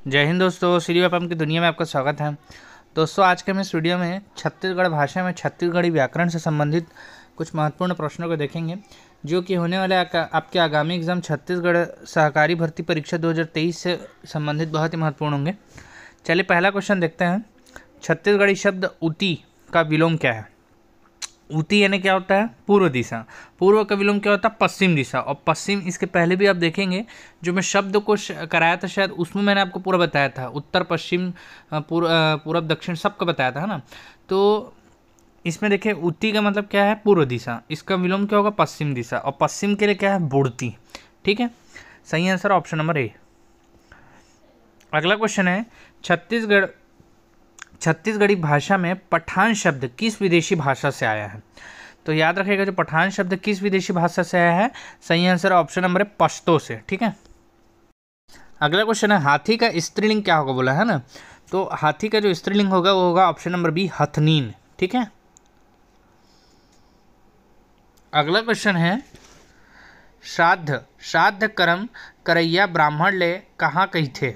जय हिंद दोस्तों, श्री व्यापम की दुनिया में आपका स्वागत है। दोस्तों, आज के हम इस वीडियो में छत्तीसगढ़ भाषा में छत्तीसगढ़ी व्याकरण से संबंधित कुछ महत्वपूर्ण प्रश्नों को देखेंगे, जो कि होने वाले आपके आगामी एग्जाम छत्तीसगढ़ सहकारी भर्ती परीक्षा 2023 से संबंधित बहुत ही महत्वपूर्ण होंगे। चलिए पहला क्वेश्चन देखते हैं। छत्तीसगढ़ी शब्द ऊती का विलोम क्या है? ऊती यानी क्या होता है? पूर्व दिशा। पूर्व का विलोम क्या होता है? पश्चिम दिशा। और पश्चिम, इसके पहले भी आप देखेंगे जो मैं शब्द को कराया था, शायद उसमें मैंने आपको पूरा बताया था, उत्तर पश्चिम पूर्व दक्षिण सबका बताया था, है ना। तो इसमें देखिए ऊती का मतलब क्या है? पूर्व दिशा। इसका विलोम क्या होगा? पश्चिम दिशा। और पश्चिम के लिए क्या है? बुड़ती। ठीक है, सही आंसर ऑप्शन नंबर ए। अगला क्वेश्चन है, छत्तीसगढ़ी भाषा में पठान शब्द किस विदेशी भाषा से आया है? तो याद रखिएगा, जो पठान शब्द किस विदेशी भाषा से आया है? सही आंसर ऑप्शन नंबर है पश्तो से। ठीक है, अगला क्वेश्चन है, हाथी का स्त्रीलिंग क्या होगा बोला है ना। तो हाथी का जो स्त्रीलिंग होगा वो होगा ऑप्शन नंबर बी, हथनीन। ठीक है, अगला क्वेश्चन है, श्राद्ध कर्म करैया ब्राह्मण ले कहाँ कही थे?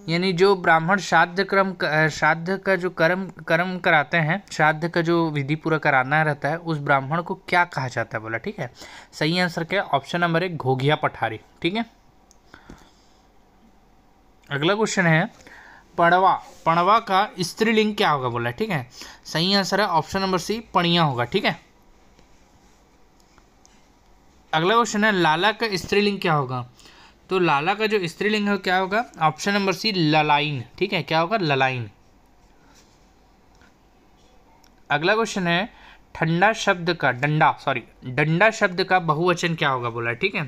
यानी जो ब्राह्मण श्राद्ध का जो कर्म कराते हैं, श्राद्ध का जो विधि पूरा कराना रहता है, उस ब्राह्मण को क्या कहा जाता है बोला। ठीक है, सही आंसर क्या है? ऑप्शन नंबर एक, घोघिया पठारी। ठीक है, अगला क्वेश्चन है, पणवा का स्त्रीलिंग क्या होगा बोला। ठीक है, सही आंसर है ऑप्शन नंबर सी, पणिया होगा। ठीक है, अगला क्वेश्चन है, लाला का स्त्रीलिंग क्या होगा? तो लाला का जो स्त्रीलिंग है क्या होगा? ऑप्शन नंबर सी, ललाइन। ठीक है, क्या होगा? ललाइन। अगला क्वेश्चन है, डंडा शब्द का बहुवचन क्या होगा बोला। ठीक है,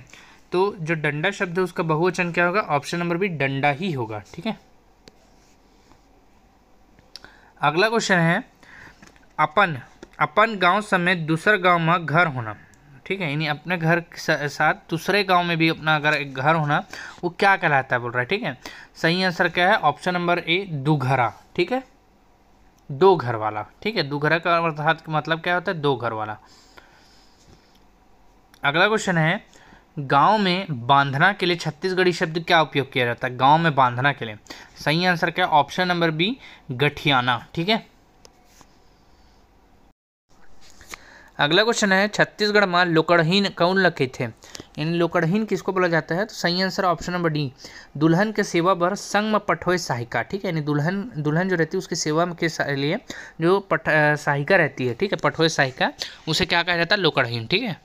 तो जो डंडा शब्द है उसका बहुवचन क्या होगा? ऑप्शन नंबर बी, डंडा ही होगा। ठीक है, अगला क्वेश्चन है, अपन गांव समेत दूसर गांव में घर होना। ठीक है, यानी अपने घर के साथ दूसरे गांव में भी अपना अगर एक घर होना, वो क्या कहलाता है बोल रहा है। ठीक है, सही आंसर क्या है? ऑप्शन नंबर ए, दुघरा। ठीक है, दो घर वाला। ठीक है, दुघरा का मतलब क्या होता है? दो घर वाला। अगला क्वेश्चन है, गांव में बांधना के लिए छत्तीसगढ़ी शब्द क्या उपयोग किया जाता है? गांव में बांधना के लिए सही आंसर क्या है? ऑप्शन नंबर बी, गठियाना। ठीक है, अगला क्वेश्चन है, छत्तीसगढ़ में लोकड़हीन कौन लखे थे? इन लोकड़हीन किसको बोला जाता है? तो सही आंसर ऑप्शन नंबर डी, दुल्हन के सेवा पर संग में पठोय सहायिका। ठीक है, यानी दुल्हन जो रहती है उसकी सेवा के लिए जो सहायिका रहती है, ठीक है, पठोय सहायिका, उसे क्या कहा जाता है? लोकड़हीन। ठीक है,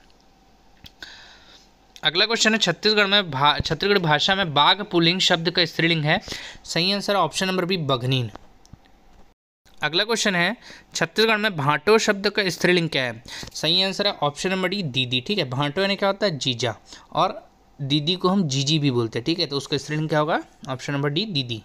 अगला क्वेश्चन है, छत्तीसगढ़ भाषा में बाघ पुल्लिंग शब्द का स्त्रीलिंग है। सही आंसर ऑप्शन नंबर बी, बघनीन। अगला क्वेश्चन है, छत्तीसगढ़ में भांटो शब्द का स्त्रीलिंग क्या है? सही आंसर है ऑप्शन नंबर डी, दीदी। ठीक है, भांटो यानी क्या होता है? जीजा, और दीदी को हम जीजी भी बोलते हैं। ठीक है, तो उसका स्त्रीलिंग क्या होगा? ऑप्शन नंबर डी, दीदी।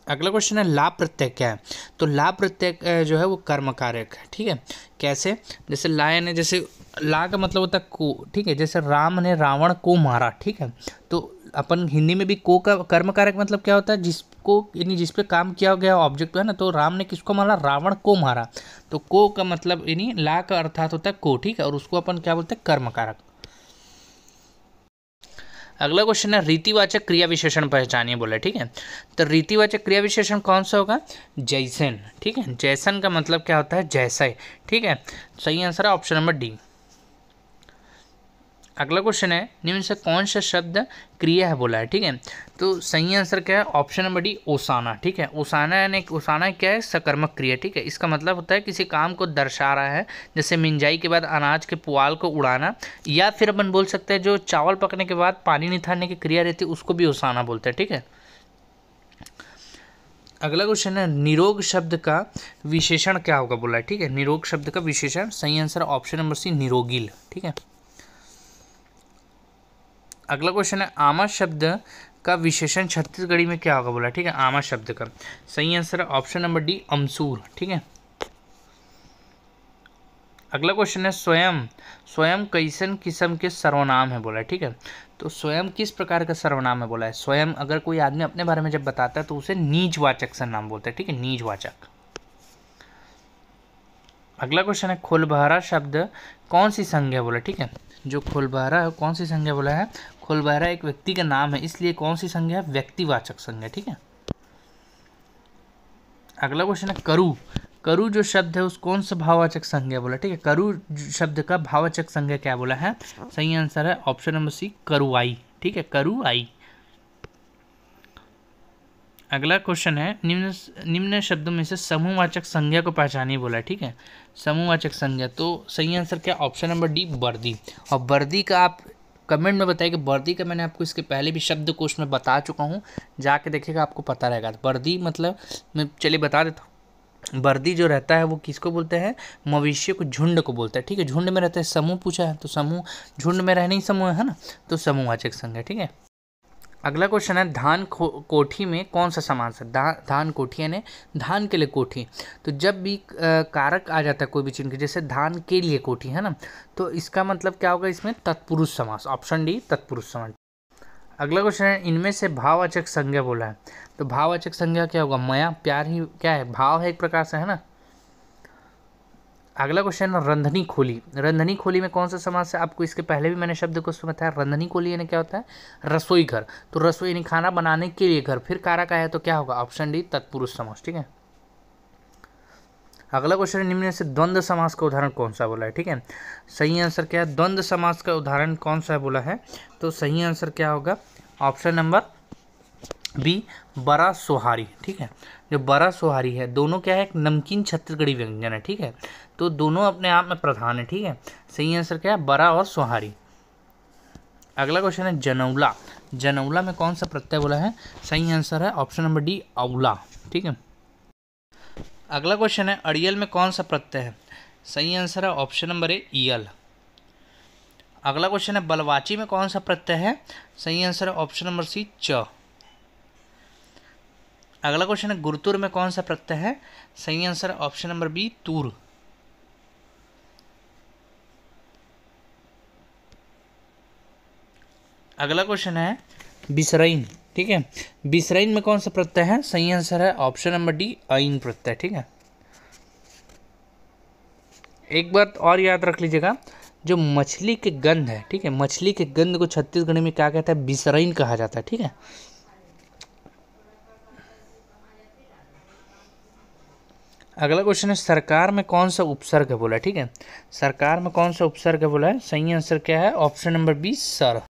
अगला क्वेश्चन है, लाभ प्रत्यय क्या है? तो लाभ प्रत्यय जो है वो कर्म कारक है। ठीक है, कैसे? जैसे ला यानी जैसे ला का मतलब होता है को। ठीक है, जैसे राम ने रावण को मारा। ठीक है, तो अपन हिंदी में भी को का कर्म कारक मतलब क्या होता है? जिसको यानी जिस पे काम किया गया ऑब्जेक्ट है ना। तो राम ने किसको मारा? रावण को मारा। तो को का मतलब यानी ला का अर्थात होता है को। ठीक है, और उसको अपन क्या बोलते हैं? कर्म कारक। अगला क्वेश्चन है, रीतिवाचक क्रिया विशेषण पहचानिए बोला। ठीक है, तो रीतिवाचक क्रिया विशेषण कौन सा होगा? जैसन। ठीक है, जैसन का मतलब क्या होता है? जैसा। ठीक है, सही आंसर है ऑप्शन नंबर डी। अगला क्वेश्चन है, निम्न से कौन सा शब्द क्रिया है बोला है। ठीक है, तो सही आंसर क्या है? ऑप्शन नंबर डी, ओसाना। ठीक है, ओसाना यानी ओसाना क्या है? सकर्मक क्रिया। ठीक है, इसका मतलब होता है किसी काम को दर्शा रहा है, जैसे मिंजाई के बाद अनाज के पुआल को उड़ाना, या फिर अपन बोल सकते हैं जो चावल पकने के बाद पानी निथारने की क्रिया रहती है उसको भी ओसाना बोलते हैं। ठीक है, अगला क्वेश्चन है, निरोग शब्द का विशेषण क्या होगा बोला है। ठीक है, निरोग शब्द का विशेषण सही आंसर ऑप्शन नंबर सी, निरोगिल। ठीक है, अगला क्वेश्चन है, आमा शब्द का विशेषण छत्तीसगढ़ी में क्या होगा बोला। ठीक है, आमा शब्द का सही आंसर है ऑप्शन नंबर डी, अमसूर। ठीक है, अगला क्वेश्चन है, स्वयं कैसन किस्म के सर्वनाम है बोला है। ठीक है, तो स्वयं किस प्रकार का सर्वनाम है बोला है? स्वयं अगर कोई आदमी अपने बारे में जब बताता है तो उसे नीचवाचक सर्वनाम बोलते हैं। ठीक है, नीचवाचक। अगला क्वेश्चन है खोलबहरा शब्द कौन सी संज्ञा बोला, ठीक है। जो खोलबहरा है कौन सी संज्ञा बोला है, खोलबहरा एक व्यक्ति का नाम है, इसलिए कौन सी संज्ञा है, व्यक्तिवाचक संज्ञा, ठीक है। अगला क्वेश्चन है करु, करु जो शब्द है उस कौन सा भाववाचक संज्ञा बोला, ठीक है। करु शब्द का भाववाचक संज्ञा क्या बोला है, सही आंसर है ऑप्शन नंबर सी करुआई, ठीक है, करुआई। अगला क्वेश्चन है निम्न शब्दों में से समूहवाचक संज्ञा को पहचानिए बोला है, ठीक है। समूहवाचक संज्ञा, तो सही आंसर क्या, ऑप्शन नंबर डी वर्दी। और वर्दी का आप कमेंट में बताइए कि वर्दी का मैंने आपको इसके पहले भी शब्दकोश में बता चुका हूँ, जाके देखिएगा आपको पता रहेगा। वर्दी मतलब मैं चलिए बता देता हूँ, वर्दी जो रहता है वो किसको बोलते हैं, मवेशियों को झुंड को बोलता है, ठीक है। झुंड में रहते हैं, समूह पूछा है तो समूह, झुंड में रहने ही समूह है ना, तो समूहवाचक संज्ञा, ठीक है। अगला क्वेश्चन है धान कोठी में कौन सा समास है, धान कोठी यानी धान के लिए कोठी। तो जब भी कारक आ जाता है कोई भी चिन्ह के, जैसे धान के लिए कोठी है ना, तो इसका मतलब क्या होगा, इसमें तत्पुरुष समास, ऑप्शन डी तत्पुरुष समास। अगला क्वेश्चन है इनमें से भाववाचक संज्ञा बोला है, तो भाववाचक संज्ञा क्या होगा, माया प्यार ही क्या है, भाव है एक प्रकार से, है ना। अगला क्वेश्चन है रंधनी खोली, रंधनी खोली में कौन सा समास है, आपको इसके पहले भी मैंने शब्द को बताया। रंधनी खोली यानी क्या होता है, रसोई घर, तो रसोई यानी खाना बनाने के लिए घर, फिर कारक आया तो क्या होगा, ऑप्शन डी तत्पुरुष समास, ठीक है। अगला क्वेश्चन है निम्न से द्वंद्व समास का उदाहरण कौन सा बोला है, ठीक है। सही आंसर क्या है, द्वंद्व समास का उदाहरण कौन सा बोला है, तो सही आंसर क्या होगा, ऑप्शन नंबर बी बड़ा सोहारी, ठीक है। जो बड़ा सोहारी है, दोनों क्या है, एक नमकीन छत्तीसगढ़ी व्यंजन है, ठीक है। तो दोनों अपने आप में प्रधान है, ठीक है। सही आंसर क्या है, बड़ा और सोहारी। अगला क्वेश्चन है जनौला, जनौला में कौन सा प्रत्यय बोला है, सही आंसर है ऑप्शन नंबर डी औला, ठीक है। अगला क्वेश्चन है अड़ियल में कौन सा प्रत्यय है, सही आंसर है ऑप्शन नंबर ए ईयल। अगला क्वेश्चन है बलवाची में कौन सा प्रत्यय है, सही आंसर है ऑप्शन नंबर सी च। अगला क्वेश्चन है गुरुतुर में कौन सा प्रत्यय है, सही आंसर है ऑप्शन नंबर बी तूर। अगला क्वेश्चन है बिसरइन, ठीक है। बिसरइन में कौन सा प्रत्यय है, सही आंसर है ऑप्शन नंबर डी अइन प्रत्यय, ठीक है। एक बात और याद रख लीजिएगा, जो मछली के गंध है, ठीक है, मछली के गंध को छत्तीसगढ़ी में क्या कहता है, बिसरइन कहा जाता है, ठीक है। अगला क्वेश्चन है सरकार में कौन सा उपसर्ग है बोला है, ठीक है। सरकार में कौन सा उपसर्ग है बोला है, सही आंसर क्या है, ऑप्शन नंबर बी सर।